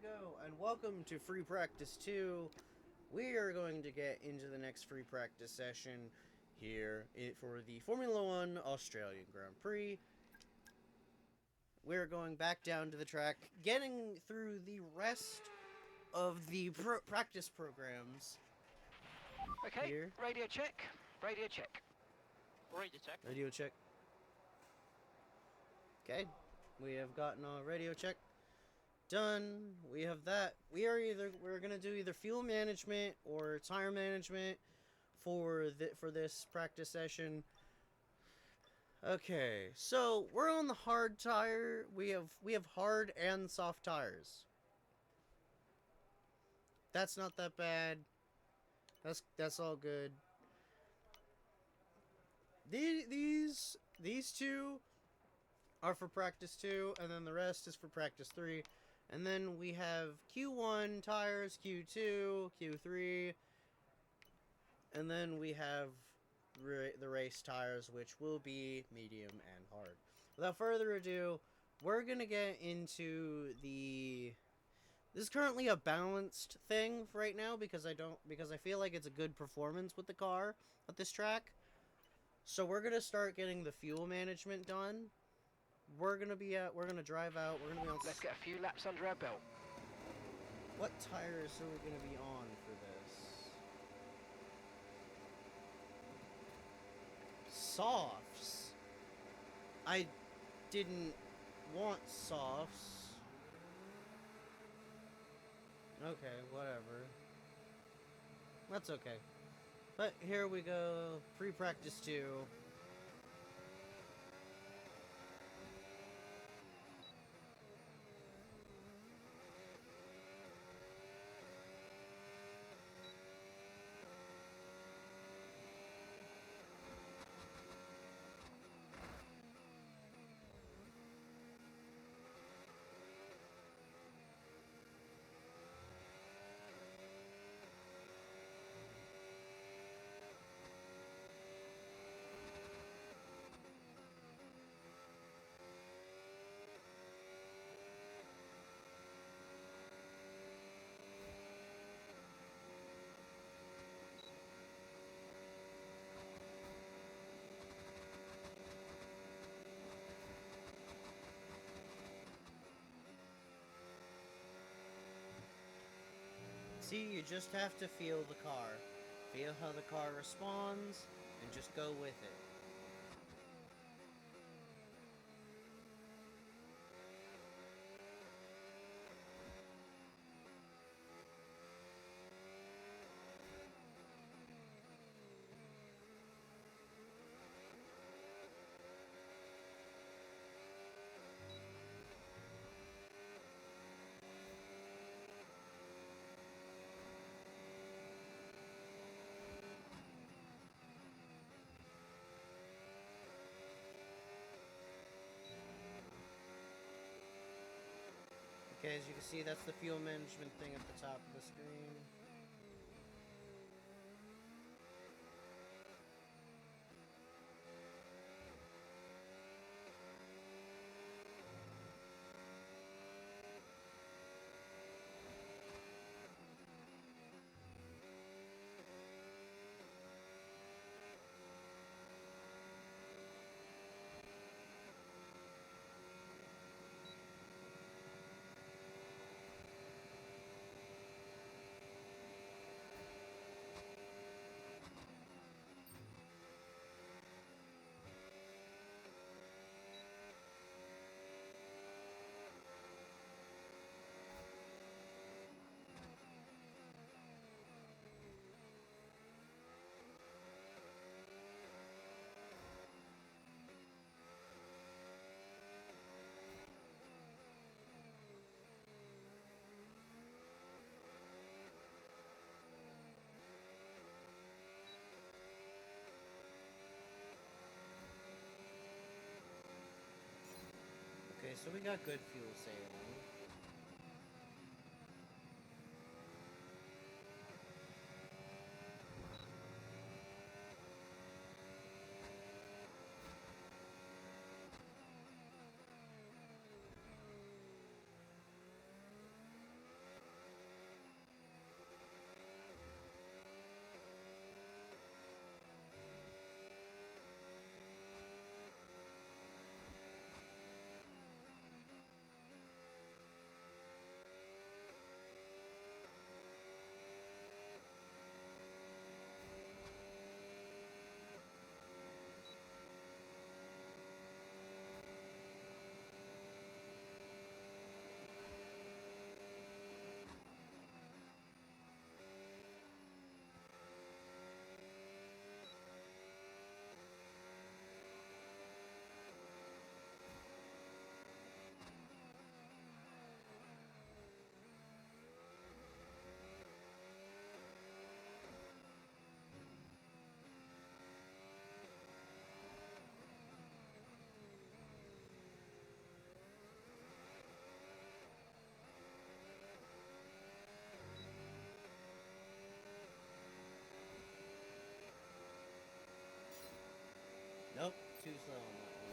go, and welcome to Free Practice 2. We are going to get into the next free practice session here for the Formula 1 Australian Grand Prix. We're going back down to the track, getting through the rest of the practice programs. Okay, here. Radio check. Radio check. Radio check. Radio check. Okay, we have gotten a radio check done. We have that. We're gonna do either fuel management or tire management for this practice session. Okay, so we're on the hard tire. We have hard and soft tires. That's not that bad. That's all good. These two are for practice 2, and then the rest is for practice 3. And then we have Q1 tires, Q2, Q3, and then we have the race tires, which will be medium and hard. Without further ado, we're gonna get into the... This is currently a balanced thing right now because I feel like it's a good performance with the car at this track. So we're gonna start getting the fuel management done. We're gonna drive out. We're gonna be on. Let's get a few laps under our belt. What tires are we gonna be on for this? Softs. I didn't want softs. Okay, whatever. That's okay. But here we go. Pre-practice 2. See, you just have to feel the car. Feel how the car responds, and just go with it. Okay, as you can see, that's the fuel management thing at the top of the screen. Okay, so we got good fuel saving. Oh, too slow on that one.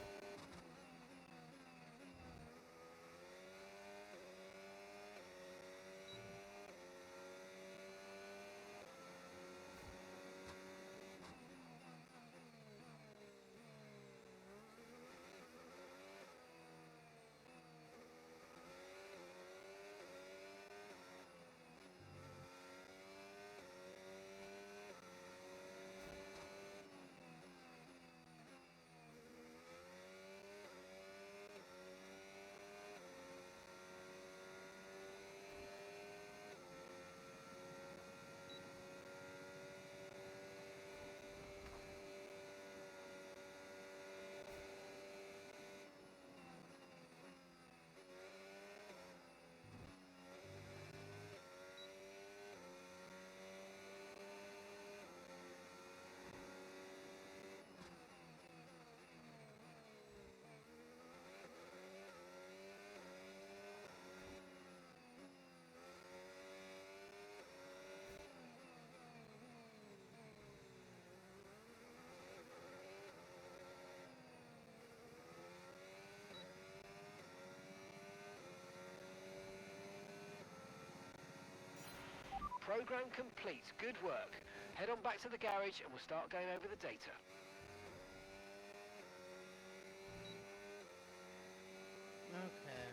Program complete. Good work. Head on back to the garage and we'll start going over the data. Okay.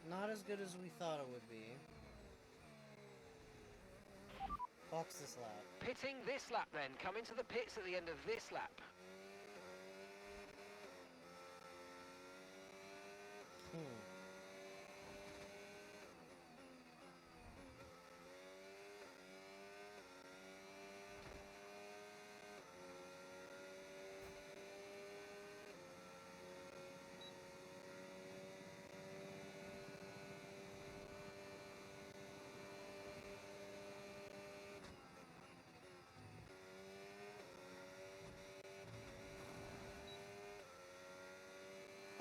Not as good as we thought it would be. Box this lap. Pitting this lap then. Come into the pits at the end of this lap.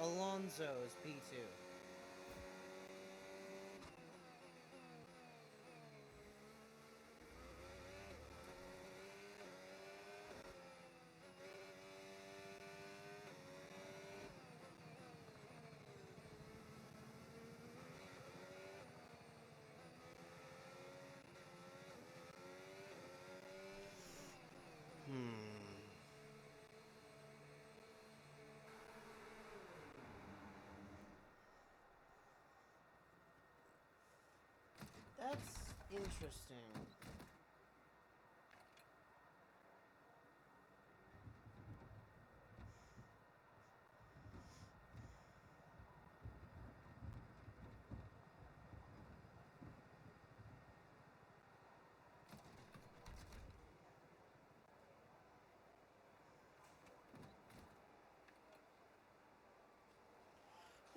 Alonso is P2. That's interesting.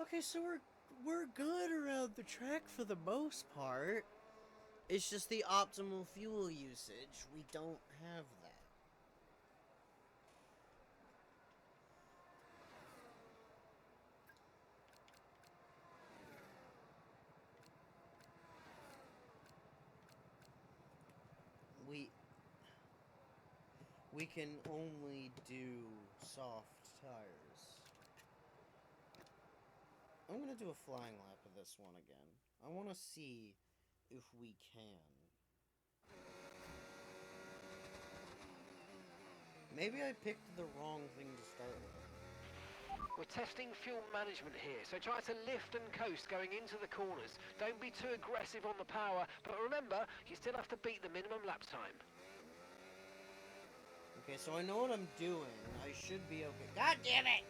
Okay, so we're good around the track for the most part. It's just the optimal fuel usage. We don't have that. We can only do soft tires. I'm gonna do a flying lap of this one again. I want to see if we can. Maybe I picked the wrong thing to start with. We're testing fuel management here, so try to lift and coast going into the corners. Don't be too aggressive on the power, but remember, you still have to beat the minimum lap time. Okay, so I know what I'm doing. I should be okay. God damn it!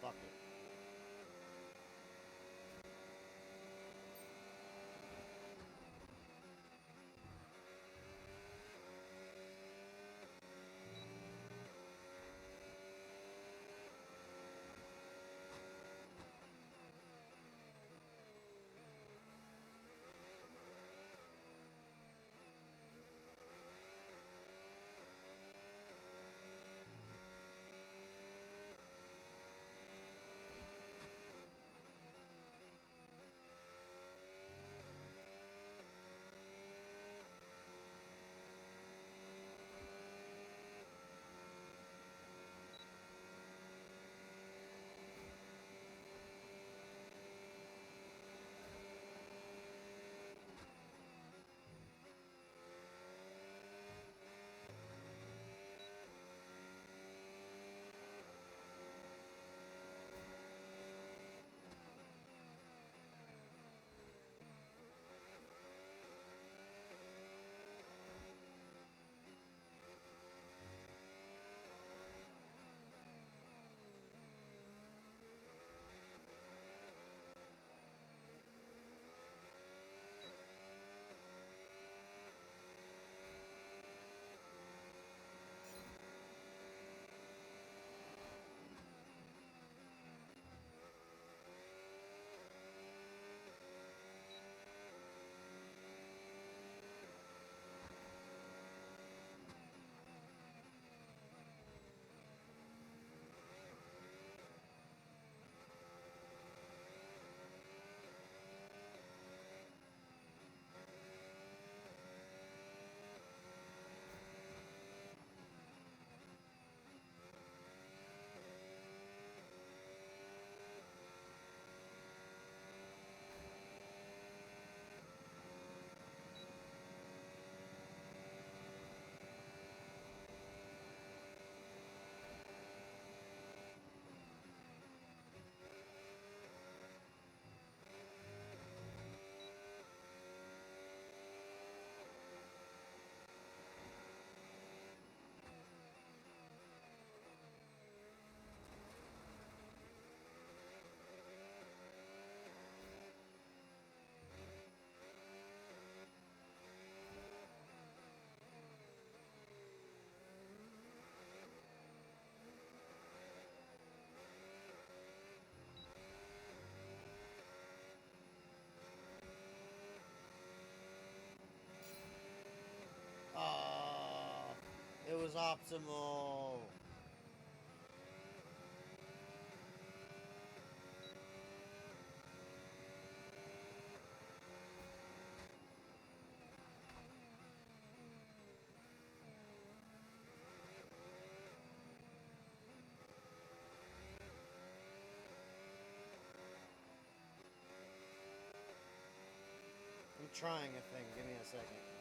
Fuck it. optimal. I'm trying a thing. Give me a second.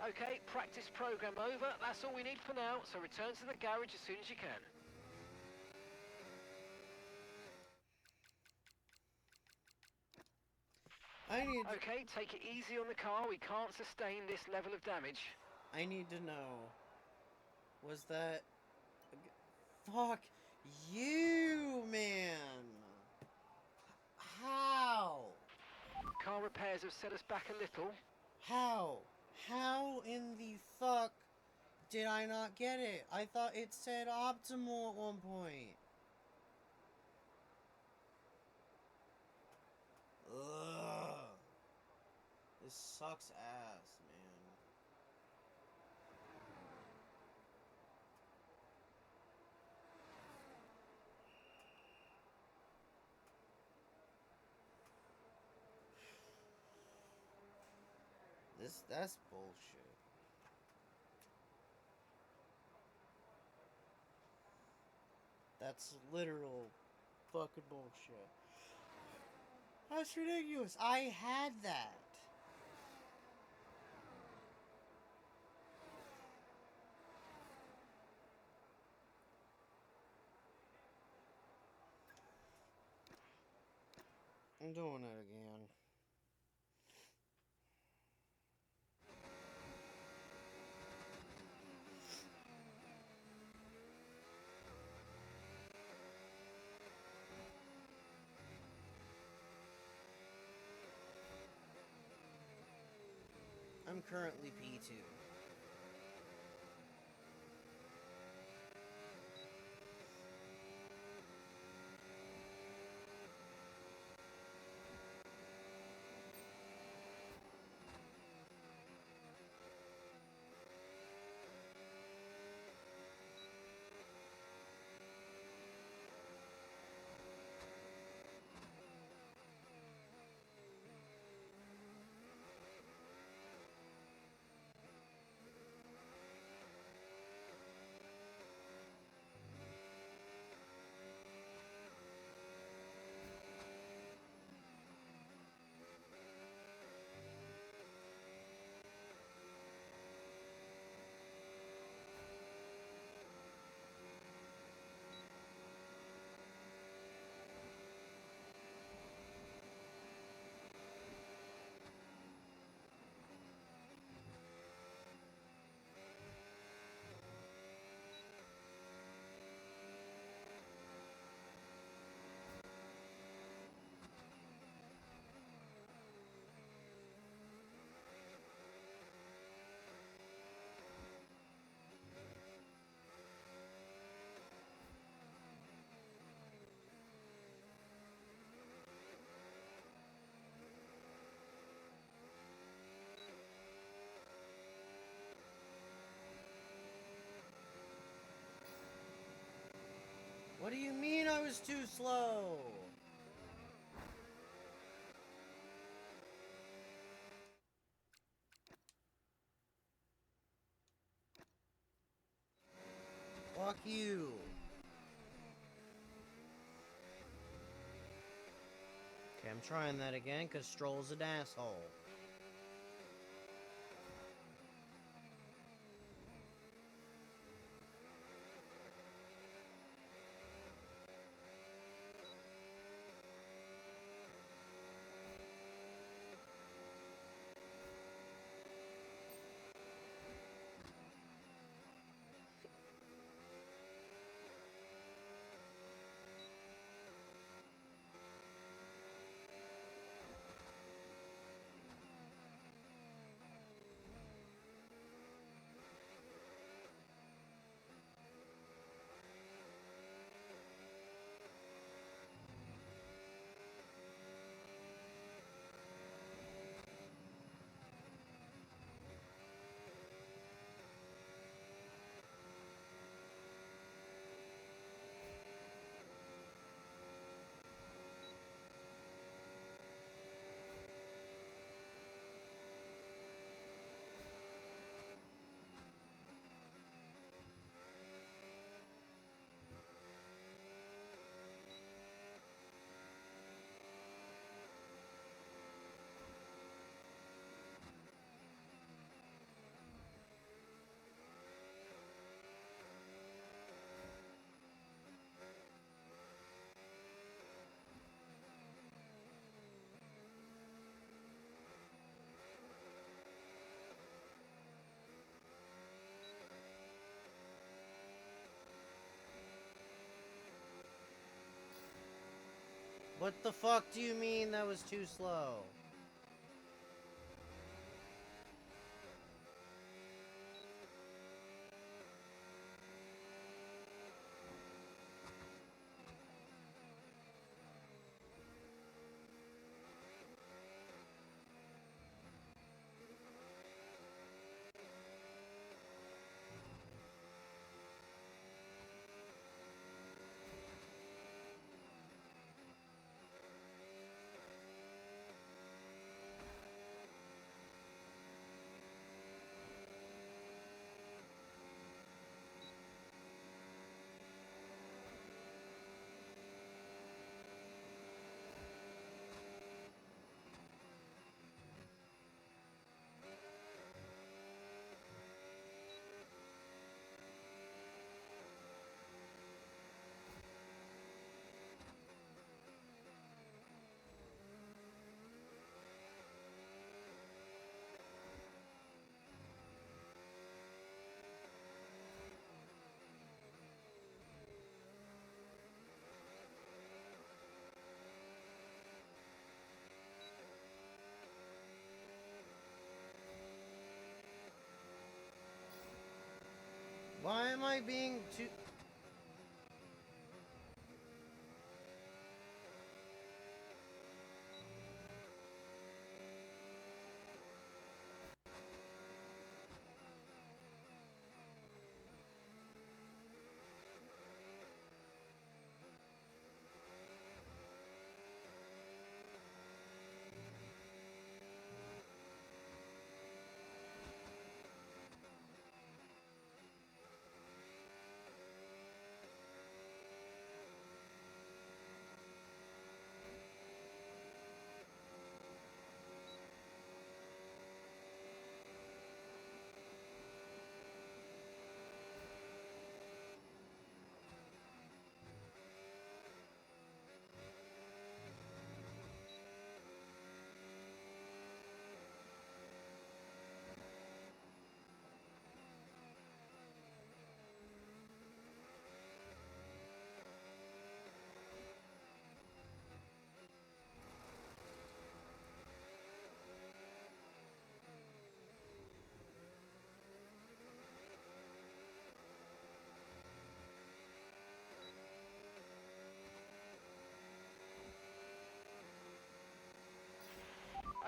Okay, practice program over. That's all we need for now, so return to the garage as soon as you can. I need to, Okay, take it easy on the car. We can't sustain this level of damage. I need to know. Was that... Fuck you, man. How? Car repairs have set us back a little. How? How in the fuck did I not get it? I thought it said optimal at one point. Ugh. This sucks ass, man. That's bullshit. That's literal fucking bullshit. That's ridiculous. I had that. I'm doing it again. I'm currently P2. What do you mean I was too slow? Fuck you. I'm trying that again, because Stroll's an asshole. What the fuck do you mean that was too slow? Why am I being too...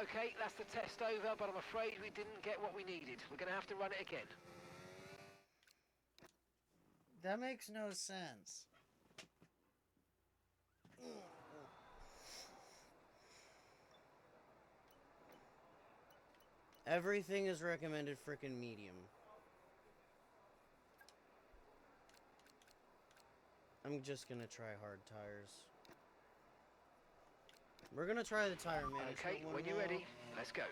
Okay, that's the test over, but I'm afraid we didn't get what we needed. We're going to have to run it again. That makes no sense. Everything is recommended frickin' medium. I'm just gonna try hard tires. We're gonna try the tire management Okay, one when you're now. ready, let's go.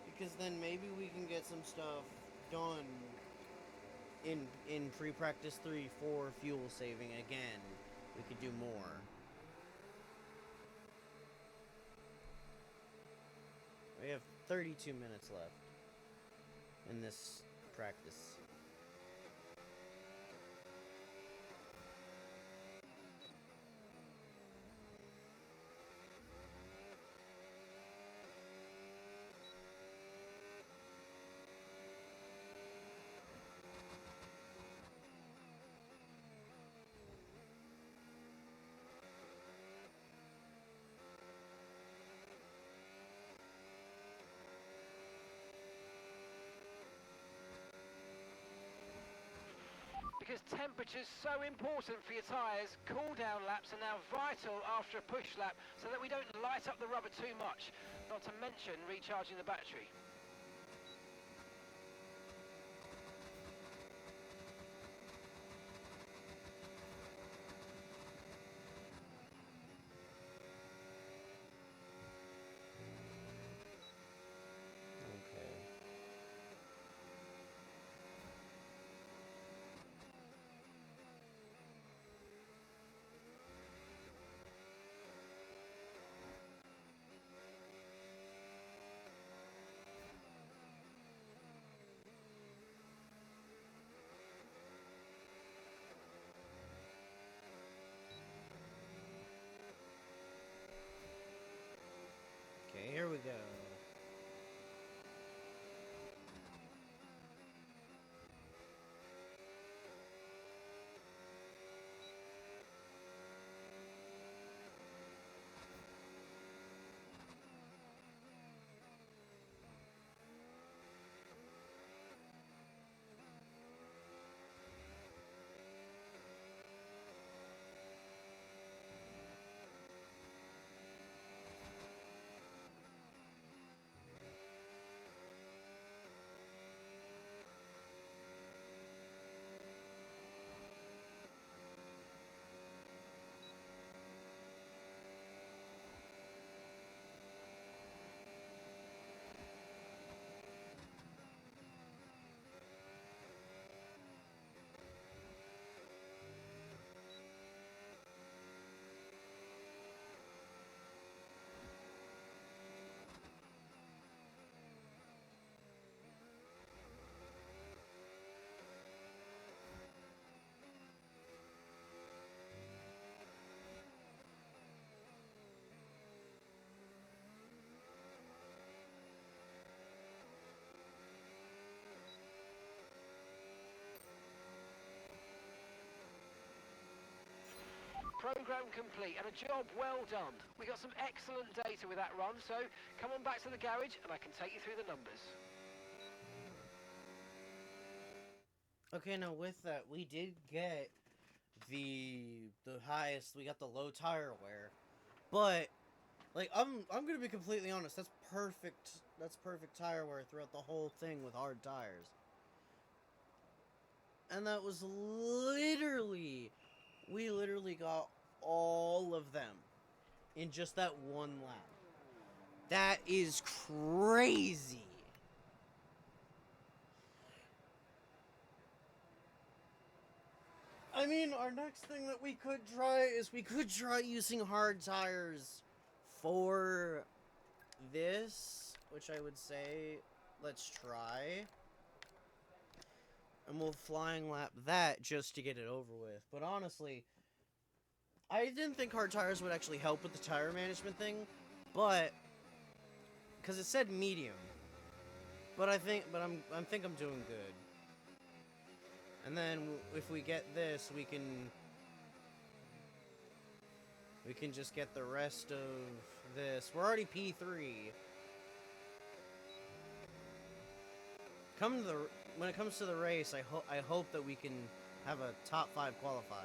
Because then maybe we can get some stuff done in pre-practice 3 for fuel saving again. We could do more. We have 32 minutes left in this practice. Because temperature's so important for your tyres, cool down laps are now vital after a push lap so that we don't light up the rubber too much, not to mention recharging the battery. Okay. Okay, here we go. Program complete and a job well done. We got some excellent data with that run, so come on back to the garage and I can take you through the numbers. Okay, now with that, we did get the highest. We got the low tire wear, but like I'm gonna be completely honest. That's perfect. That's perfect tire wear throughout the whole thing with hard tires. And that was literally, we literally got all of them in just that one lap. That is crazy. I mean, our next thing that we could try is we could try using hard tires for this, which I would say, let's try. And we'll flying lap that just to get it over with. But honestly, I didn't think hard tires would actually help with the tire management thing, but because it said medium. But I think I'm doing good. And then if we get this, we can just get the rest of this. We're already P3. When it comes to the race, I hope that we can have a top 5 qualifying.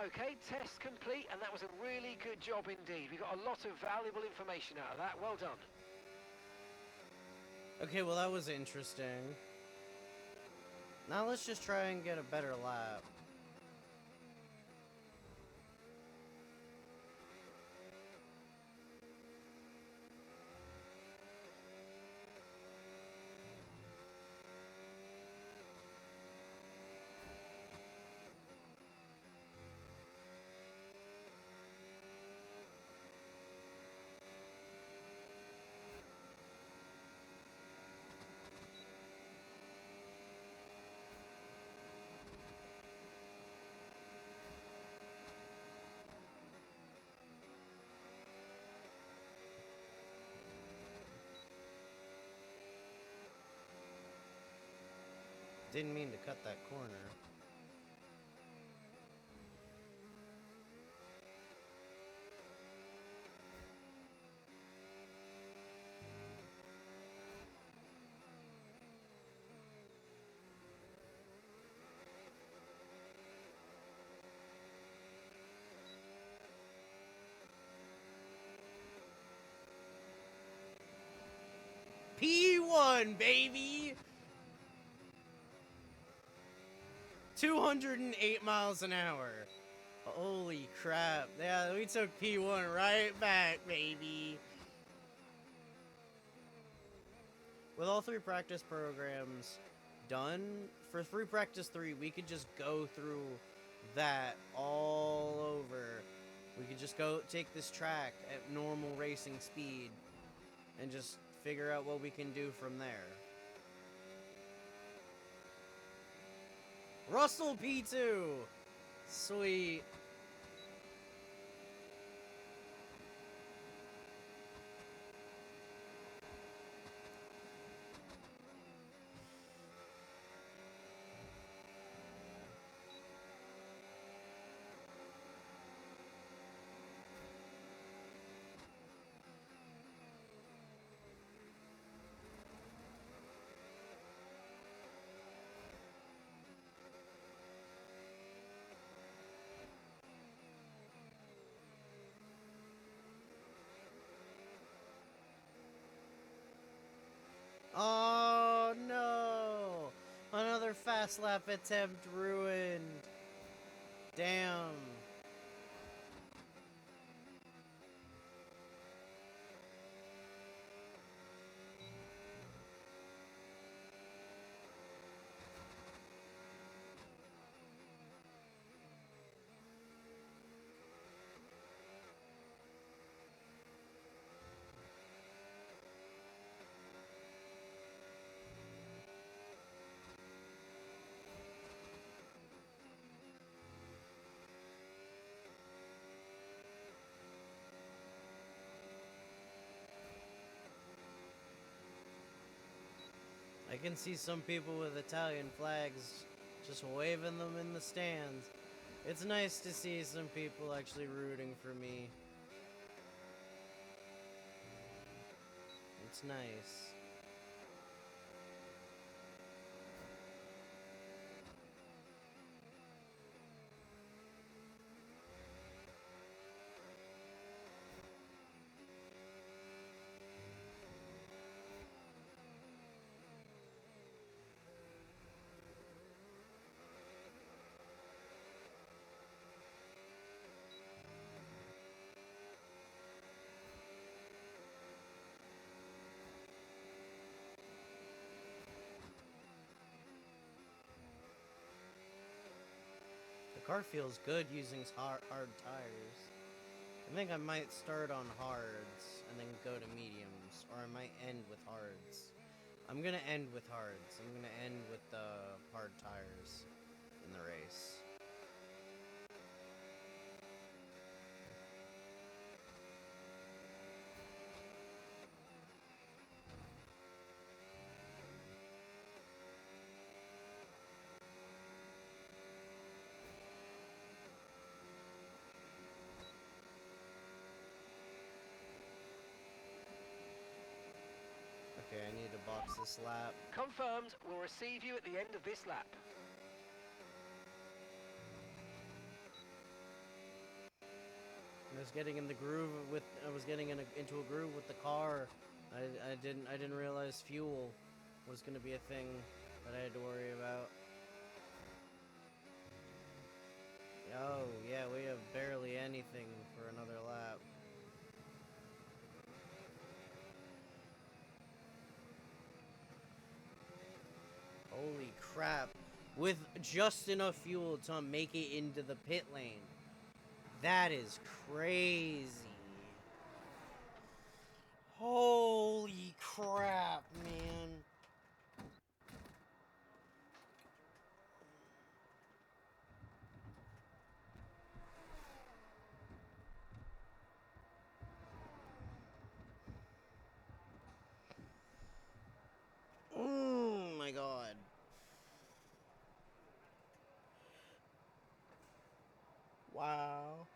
Okay, test complete, and that was a really good job indeed. We got a lot of valuable information out of that. Well done. Okay, well that was interesting. Now let's just try and get a better lap. Didn't mean to cut that corner. P1, baby! 208 miles an hour. Holy crap. Yeah, we took P1 right back, baby. With all 3 practice programs done, for free practice 3, we could just go through that all over. We could just go take this track at normal racing speed and just figure out what we can do from there. Russell P2! Sweet. Oh no! Another fast lap attempt ruined. Damn. I can see some people with Italian flags just waving them in the stands. It's nice to see some people actually rooting for me. It's nice. The car feels good using hard tires. I think I might start on hards and then go to mediums, or I might end with hards. I'm gonna end with hards. I'm gonna end with the hard tires in the race. Okay, I need to box this lap. Confirmed. We'll receive you at the end of this lap. was getting in the groove with. I was getting into a groove with the car. I didn't realize fuel was gonna be a thing that I had to worry about. Oh yeah, we have barely anything for another lap. Holy crap! With just enough fuel to make it into the pit lane. That is crazy. Holy crap, man. Oh my god. Wow.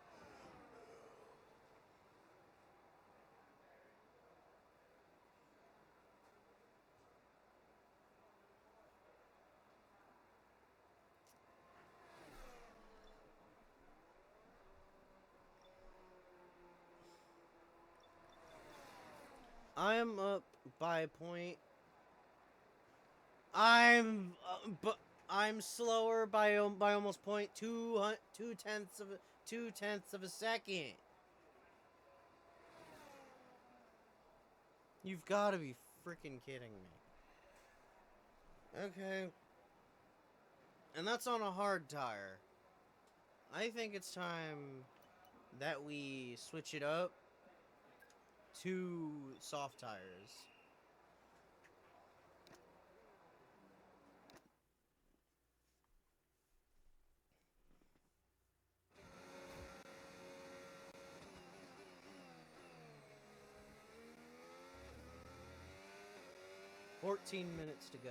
I'm up by a point. But I'm slower by almost point two tenths of a second. You've got to be freaking kidding me. Okay. And that's on a hard tire. I think it's time that we switch it up to soft tires. "14 minutes to go."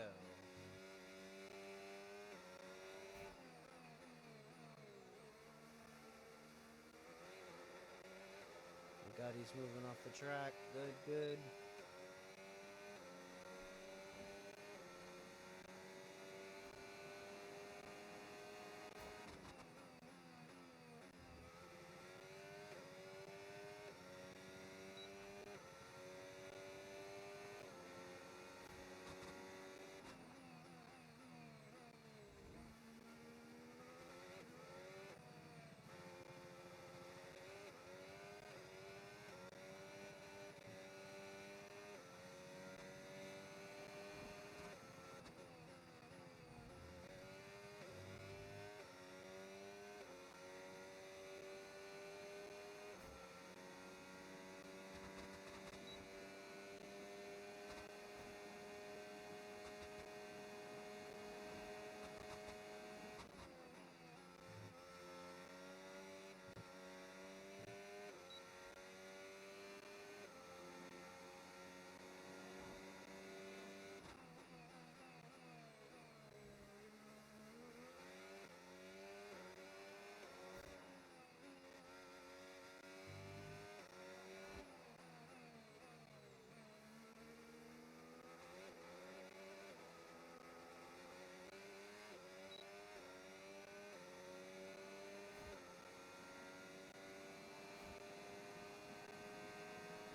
God, he's moving off the track. Good, good.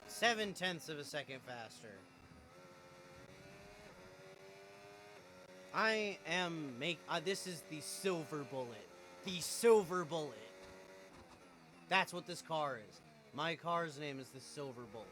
"7/10 of a second faster. I am this is the silver bullet. The silver bullet. That's what this car is. My car's name is the Silver Bullet.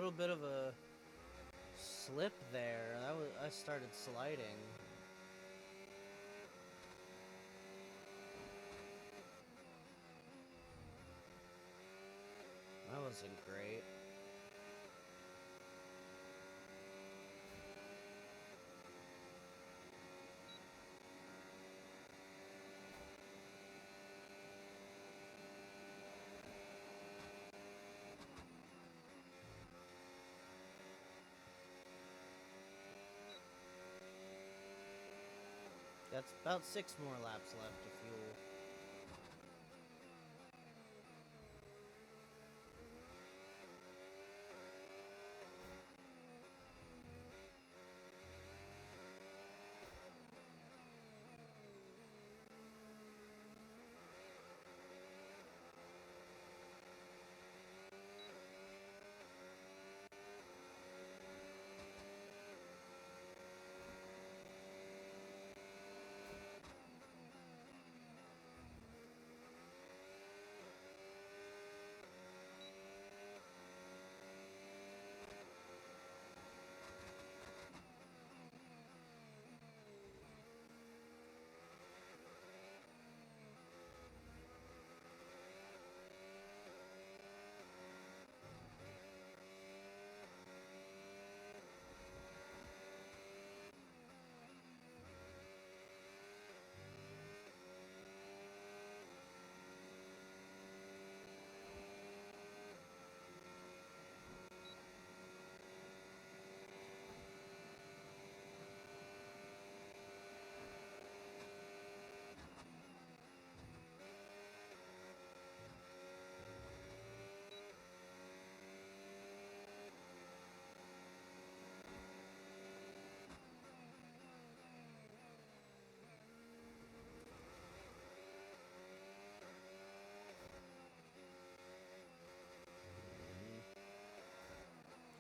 little bit of a slip there. I started sliding. That wasn't great. That's about 6 more laps left to fuel.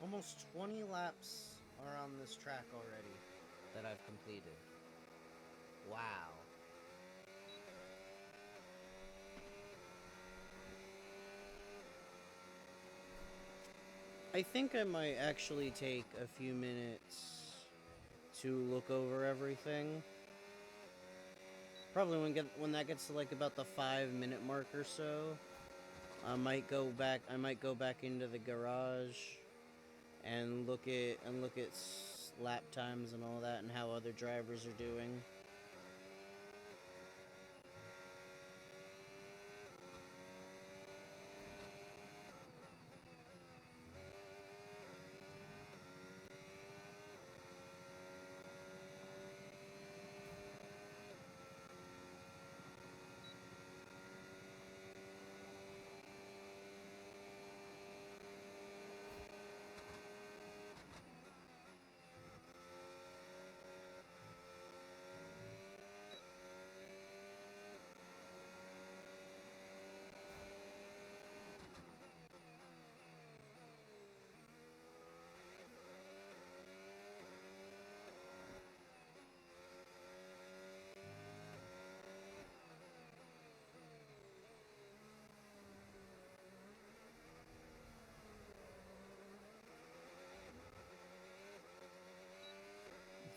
Almost 20 laps are on this track already that I've completed. Wow. I think I might actually take a few minutes to look over everything. Probably when that gets to like about the 5-minute mark or so, I might go back into the garage and look at lap times and all that and how other drivers are doing.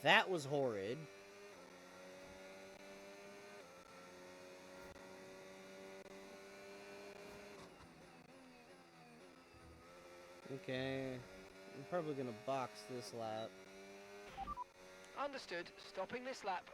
That was horrid. Okay, I'm probably gonna box this lap. Understood. Stopping this lap.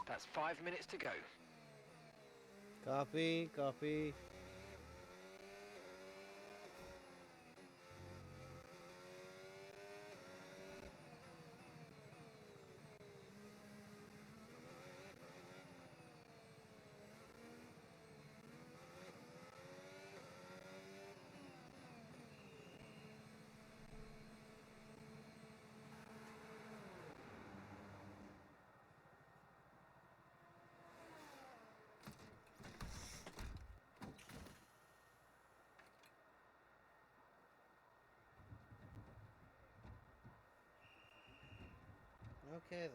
That's 5 minutes to go. Copy, copy. Okay, then.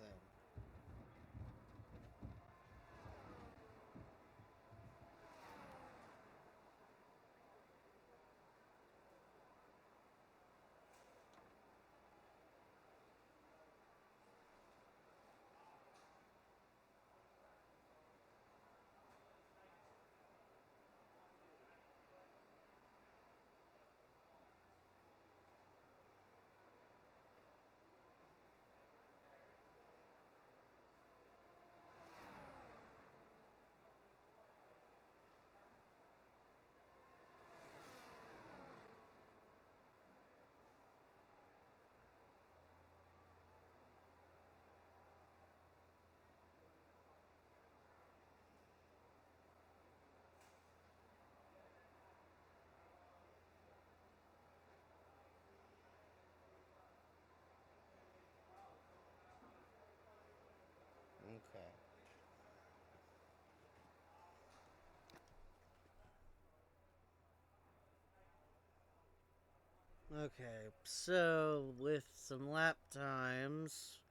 Okay. Okay, so with some lap times,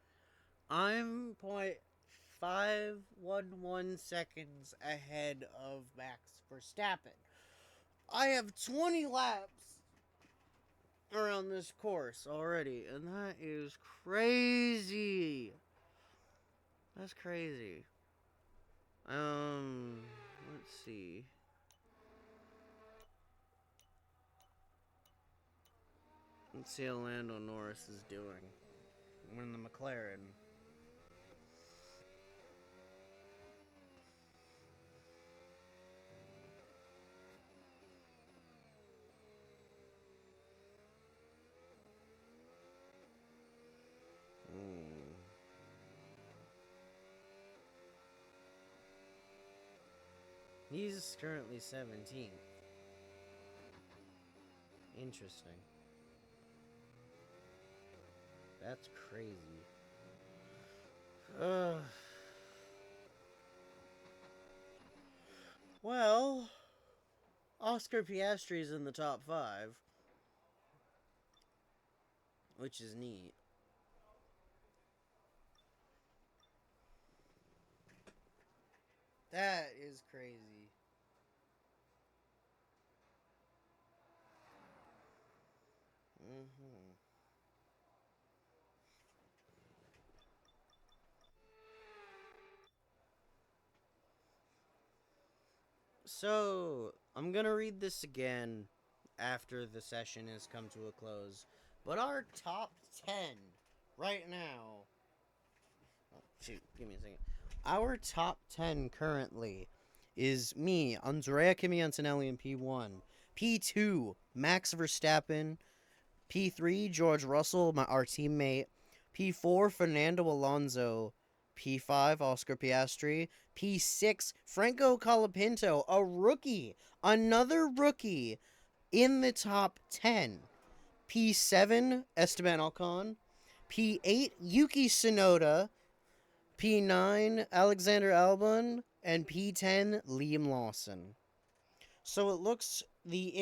I'm 0.511 seconds ahead of Max Verstappen. I have 20 laps around this course already, and that is crazy. That's crazy. Let's see. Let's see how Lando Norris is doing. We're in the McLaren. He's currently 17th. Interesting. That's crazy. Well, Oscar Piastri's in the top 5, which is neat. That is crazy. Mm-hmm. So, I'm gonna read this again after the session has come to a close. But our top 10 right now. Oh, shoot, give me a second. Our top 10 currently is me, Andrea Kimi Antonelli in P1. P2, Max Verstappen. P3, George Russell, our teammate. P4, Fernando Alonso. P5, Oscar Piastri. P6, Franco Colapinto, a rookie. Another rookie in the top 10. P7, Esteban Ocon. P8, Yuki Tsunoda. P9, Alexander Albon. And P10, Liam Lawson. So it looks the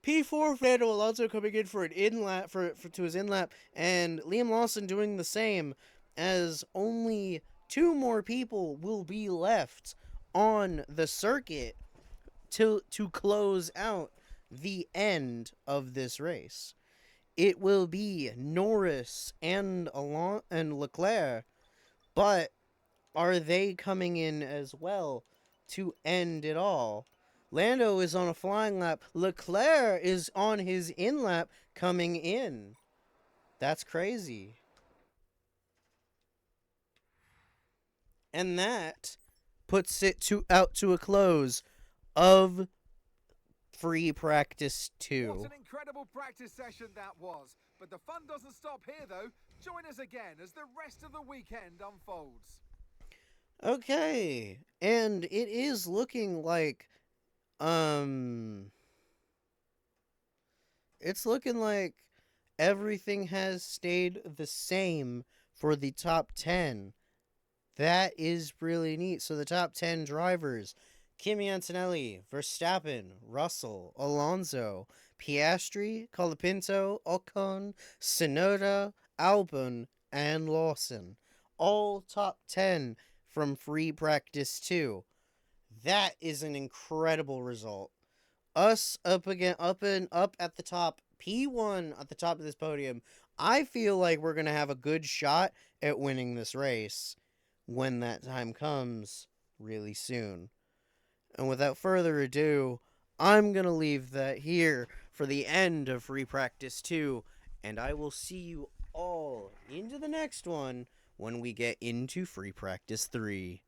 P4 Fernando Alonso coming in for an in-lap to his in-lap, and Liam Lawson doing the same, as only 2 more people will be left on the circuit to close out the end of this race. It will be Norris and Leclerc, but are they coming in as well to end it all? Lando is on a flying lap. Leclerc is on his in-lap coming in. That's crazy. And that puts it out to a close of free practice 2. What an incredible practice session that was. But the fun doesn't stop here, though. Join us again as the rest of the weekend unfolds. Okay. And it is looking like it's looking like everything has stayed the same for the top 10. That is really neat. So the top 10 drivers: Kimi Antonelli, Verstappen, Russell, Alonso, Piastri, Colapinto, Ocon, Tsunoda, Albon, and Lawson. All top 10 from free practice 2. That is an incredible result. Us up again, up at the top, P1 at the top of this podium. I feel like we're going to have a good shot at winning this race when that time comes really soon. And without further ado, I'm going to leave that here for the end of free practice 2, and I will see you all into the next one when we get into free practice 3.